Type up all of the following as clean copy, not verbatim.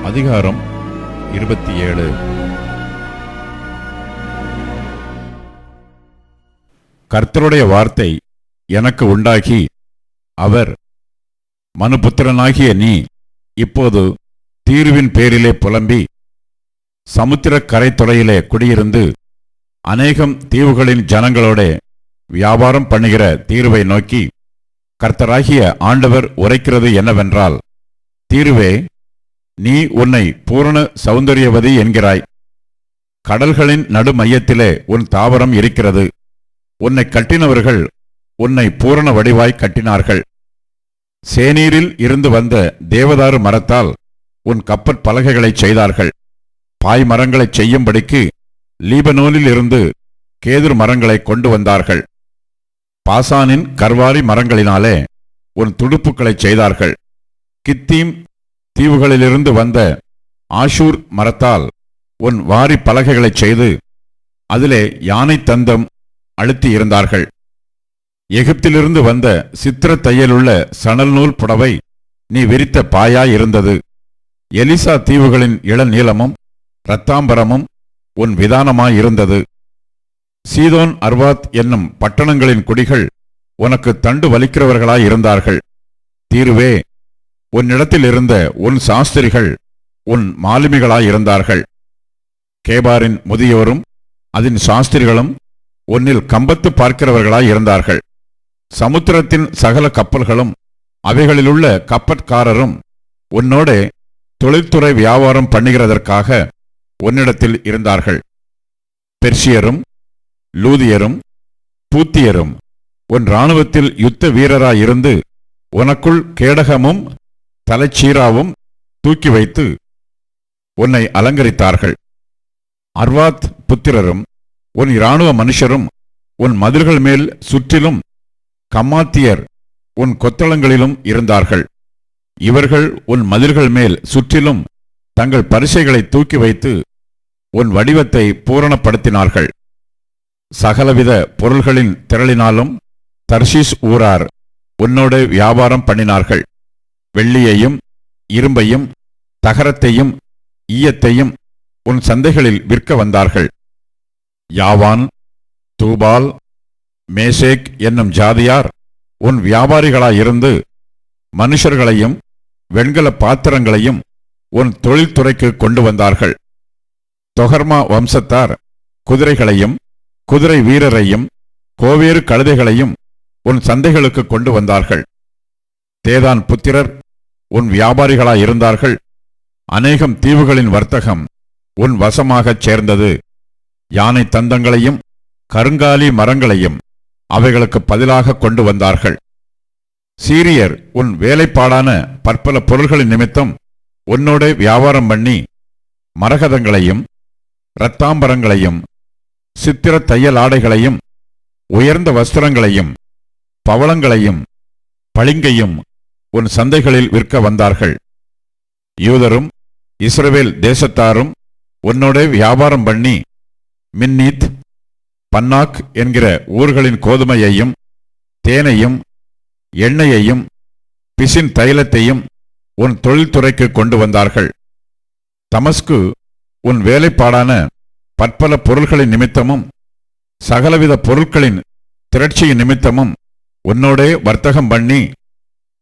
அதிகாரம் 27. கர்த்தருடைய வார்த்தை எனக்கு உண்டாகி, அவர், மனுபுத்திரனாகிய நீ இப்போது தீருவின் பேரிலே புலம்பி சமுத்திர கரைத்துறையிலே குடியிருந்து அநேகம் தீவுகளின் ஜனங்களோட வியாபாரம் பண்ணுகிற தீருவை நோக்கி, கர்த்தராகிய ஆண்டவர் உரைக்கிறது என்னவென்றால், தீருவே, நீ உன்னை பூரண சௌந்தரியவதி என்கிறாய். கடல்களின் நடு மையத்திலே உன் தாவரம் இருக்கிறது. உன்னை கட்டினவர்கள் உன்னை பூரண வடிவாய் கட்டினார்கள். சேனீரில் இருந்து வந்த தேவதாரு மரத்தால் உன் கப்பற் பலகைகளைச் செய்தார்கள். பாய் மரங்களைச் செய்யும்படிக்கு லீபனோனில் இருந்து கேதுர் மரங்களை கொண்டு வந்தார்கள். பாசானின் கர்வாரி மரங்களினாலே உன் துடுப்புகளைச் செய்தார்கள். கித்தீம் தீவுகளிலிருந்து வந்த ஆஷூர் மரத்தால் உன் வாரி பலகைகளைச் செய்து அதிலே யானை தந்தம் அழுத்தி இருந்தார்கள். எகிப்திலிருந்து வந்த சித்திர தையலுள்ள சணல் நூல் புடவை நீ விரித்த பாயாயிருந்தது. எலிசா தீவுகளின் இளநீளமும் இரத்தாம்பரமும் உன் விதானமாயிருந்தது. சீதோன் அர்வாத் என்னும் பட்டணங்களின் குடிகள் உனக்கு தண்டு வலிக்கிறவர்களாயிருந்தார்கள். தீருவே, உன்னிடத்தில் இருந்த உன் சாஸ்திரிகள் உன் மாலுமிகளாயிருந்தார்கள். கேபாரின் முதியோரும் அதன் சாஸ்திரிகளும் உன்னில் கம்பத்து பார்க்கிறவர்களாயிருந்தார்கள். சமுத்திரத்தின் சகல கப்பல்களும் அவைகளிலுள்ள கப்பற்காரரும் உன்னோடே தொழில்துறை வியாபாரம் பண்ணுகிறதற்காக உன்னிடத்தில் இருந்தார்கள். பெர்சியரும் லூதியரும் பூத்தியரும் உன் இராணுவத்தில் யுத்த வீரராயிருந்து உனக்குள் கேடகமும் தலைச்சீராவும் தூக்கி வைத்து உன்னை அலங்கரித்தார்கள். அர்வாத் புத்திரரும் உன் இராணுவ மனுஷரும் உன் மதில்கள் மேல் சுற்றிலும் கம்மாத்தியர் உன் கொத்தளங்களிலும் இருந்தார்கள். இவர்கள் உன் மதில்கள் மேல் சுற்றிலும் தங்கள் பரிசைகளை தூக்கி வைத்து உன் வடிவத்தை பூரணப்படுத்தினார்கள். சகலவித பொருள்களின் திரளினாலும் தர்ஷீஸ் ஊரார் உன்னோடு வியாபாரம் பண்ணினார்கள். வெள்ளியையும் இரும்பையும் தகரத்தையும் ஈயத்தையும் உன் சந்தைகளில் விற்க வந்தார்கள். யாவான், தூபால், மேசேக் என்னும் ஜாதியார் உன் வியாபாரிகளாயிருந்து மனுஷர்களையும் வெண்கல பாத்திரங்களையும் உன் தொழில்துறைக்கு கொண்டு வந்தார்கள். தொகர்மா வம்சத்தார் குதிரைகளையும் குதிரை வீரரையும் கோவேறு கழுதைகளையும் உன் சந்தைகளுக்கு கொண்டு வந்தார்கள். தேதான் புத்திரர் உன் வியாபாரிகளாயிருந்தார்கள். அநேகம் தீவுகளின் வர்த்தகம் உன் வசமாகச் சேர்ந்தது. யானை தந்தங்களையும் கருங்காலி மரங்களையும் அவைகளுக்கு பதிலாக கொண்டு வந்தார்கள். சீரியர் உன் வேலைப்பாடான பற்பல பொருள்களின் நிமித்தம் உன்னோட வியாபாரம் பண்ணி மரகதங்களையும் இரத்தாம்பரங்களையும் சித்திர தையல் ஆடைகளையும் உயர்ந்த வஸ்திரங்களையும் பவளங்களையும் பளிங்கையும் உன் சந்தைகளில் விற்க வந்தார்கள். யூதரும் இஸ்ரவேல் தேசத்தாரும் உன்னோட வியாபாரம் பண்ணி மின்னீத், பன்னாக் என்கிற ஊர்களின் கோதுமையையும் தேனையும் எண்ணெயையும் பிசின் தைலத்தையும் உன் தொழில்துறைக்கு கொண்டு வந்தார்கள். தமஸ்கு உன் வேலைப்பாடான பற்பல பொருள்களின் நிமித்தமும் சகலவித பொருட்களின் திரட்சியின் நிமித்தமும் உன்னோடே வர்த்தகம் பண்ணி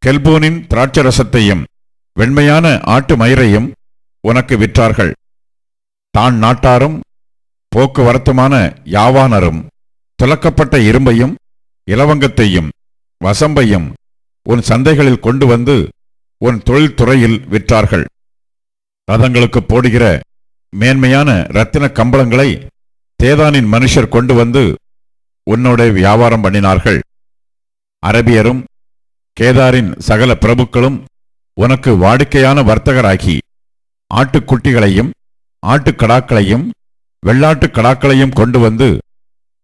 கெல்போனின் திராட்சரசத்தையும் வெண்மையான ஆட்டு மயிரையும் உனக்கு விற்றார்கள். தான் நாட்டாரும் போக்குவரத்துமான யாவானரும் துலக்கப்பட்ட இரும்பையும் இலவங்கத்தையும் வசம்பையும் உன் சந்தைகளில் கொண்டு வந்து உன் தொழில்துறையில் விற்றார்கள். ரதங்களுக்கு போடுகிற மேன்மையான இரத்தின கம்பளங்களை தேதானின் மனுஷர் கொண்டு வந்து உன்னோட வியாபாரம் பண்ணினார்கள். அரபியரும் கேதாரின் சகல பிரபுக்களும் உனக்கு வாடிக்கையான வர்த்தகராகி ஆட்டுக்குட்டிகளையும் ஆட்டுக்கடாக்களையும் வெள்ளாட்டுக் கடாக்களையும் கொண்டு வந்து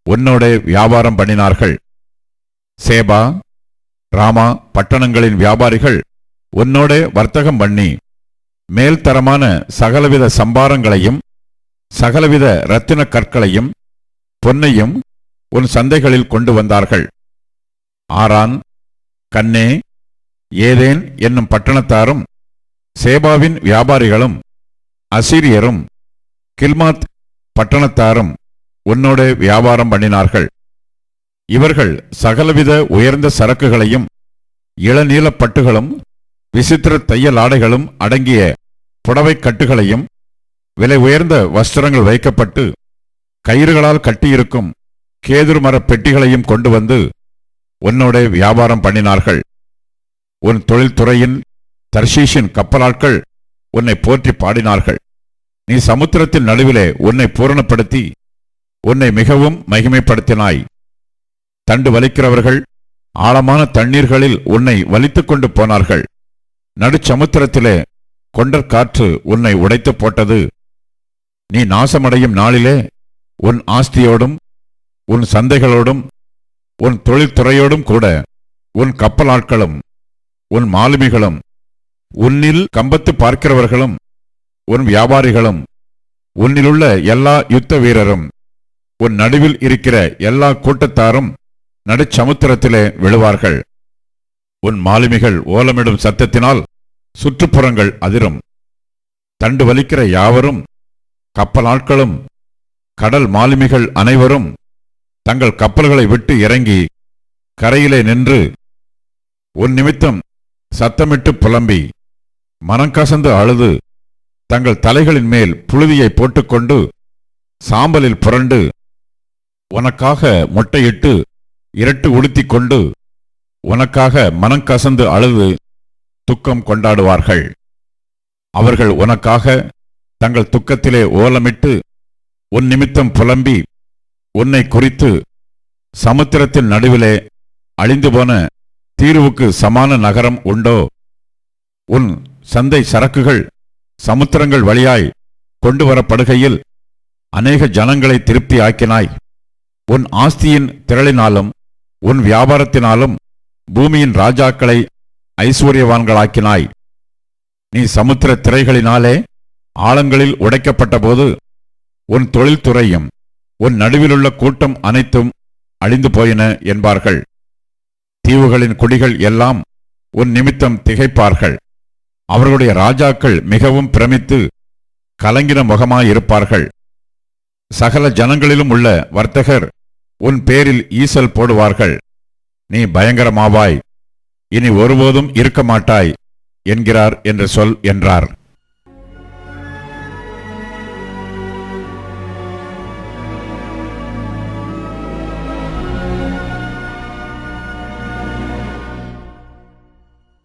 உன்னோட வியாபாரம் பண்ணினார்கள். சேபா, ராமா பட்டணங்களின் வியாபாரிகள் உன்னோட வர்த்தகம் பண்ணி மேல்தரமான சகலவித சம்பாரங்களையும் சகலவித இரத்தின கற்களையும் பொன்னையும் உன் சந்தைகளில் கொண்டு வந்தார்கள். ஆரான், கன்னே, ஏதேன் என்னும் பட்டணத்தாரும் சேபாவின் வியாபாரிகளும் அசீரியரும் கில்மாத் பட்டணத்தாரும் உன்னோட வியாபாரம் பண்ணினார்கள். இவர்கள் சகலவித உயர்ந்த சரக்குகளையும் இளநீலப் பட்டுகளும் விசித்திர தையல் ஆடைகளும் அடங்கிய புடவைக் கட்டுகளையும் விலை உயர்ந்த வஸ்திரங்கள் வைக்கப்பட்டு கயிறுகளால் கட்டியிருக்கும் கேதுரு மரப் பெட்டிகளையும் கொண்டு வந்து உன்னோட வியாபாரம் பண்ணினார்கள். உன் தொழில்துறையின் தர்ஷீஷின் கப்பலாட்கள் உன்னை போற்றி பாடினார்கள். நீ சமுத்திரத்தின் நடுவிலே உன்னை பூரணப்படுத்தி உன்னை மிகவும் மகிமைப்படுத்தினாய். தண்டு வலிக்கிறவர்கள் ஆழமான தண்ணீர்களில் உன்னை வலித்துக் கொண்டு போனார்கள். நடுச்சமுத்திரத்திலே கொண்டற்காற்று உன்னை உடைத்து போட்டது. நீ நாசமடையும் நாளிலே உன் ஆஸ்தியோடும் உன் சந்தைகளோடும் உன் தொழில்துறையோடும் கூட உன் கப்பலாட்களும் உன் மாலுமிகளும் உன்னில் கம்பத்து பார்க்கிறவர்களும் உன் வியாபாரிகளும் உன்னிலுள்ள எல்லா யுத்த வீரரும் உன் நடுவில் இருக்கிற எல்லா கூட்டத்தாரும் நடுச்சமுத்திரத்திலே விழுவார்கள். உன் மாலுமிகள் ஓலமிடும் சத்தத்தினால் சுற்றுப்புறங்கள் அதிரும். தண்டு வலிக்கிற யாவரும் கப்பலாட்களும் கடல் மாலுமிகள் அனைவரும் தங்கள் கப்பல்களை விட்டு இறங்கி கரையிலே நின்று உன் நிமித்தம் சத்தமிட்டு புலம்பி மனங்கசந்து அழுது தங்கள் தலைகளின் மேல் புழுதியை போட்டுக்கொண்டு சாம்பலில் புரண்டு உனக்காக மொட்டையிட்டு இரட்டு உடுத்திக் கொண்டு உனக்காக மனங்கசந்து அழுது துக்கம் கொண்டாடுவார்கள். அவர்கள் உனக்காக தங்கள் துக்கத்திலே ஓலமிட்டு உன் நிமித்தம் புலம்பி உன்னை குறித்து சமுத்திரத்தின் நடுவிலே அழிந்து போன தீருவுக்கு சமான நகரம் உண்டோ? உன் சந்தை சரக்குகள் சமுத்திரங்கள் வழியாய் கொண்டு வரப்படுகையில் அநேக ஜனங்களை திருப்தி ஆக்கினாய். உன் ஆஸ்தியின் திரளினாலும் உன் வியாபாரத்தினாலும் பூமியின் ராஜாக்களை ஐஸ்வர்யவான்களாக்கினாய். நீ சமுத்திர திரைகளினாலே ஆழங்களில் உடைக்கப்பட்ட போது உன் தொழில்துறையும் உன் நடுவிலுள்ள கூட்டம் அனைத்தும் அழிந்து போயின என்பார்கள். தீவுகளின் குடிகள் எல்லாம் உன் நிமித்தம் திகைப்பார்கள். அவர்களுடைய ராஜாக்கள் மிகவும் பிரமித்து கலங்கின முகமாயிருப்பார்கள். சகல ஜனங்களிலும் உள்ள வர்த்தகர் உன் பேரில் ஈசல் போடுவார்கள். நீ பயங்கரமாவாய், இனி ஒருபோதும் இருக்க மாட்டாய் என்கிறார் என்று சொல் என்றார்.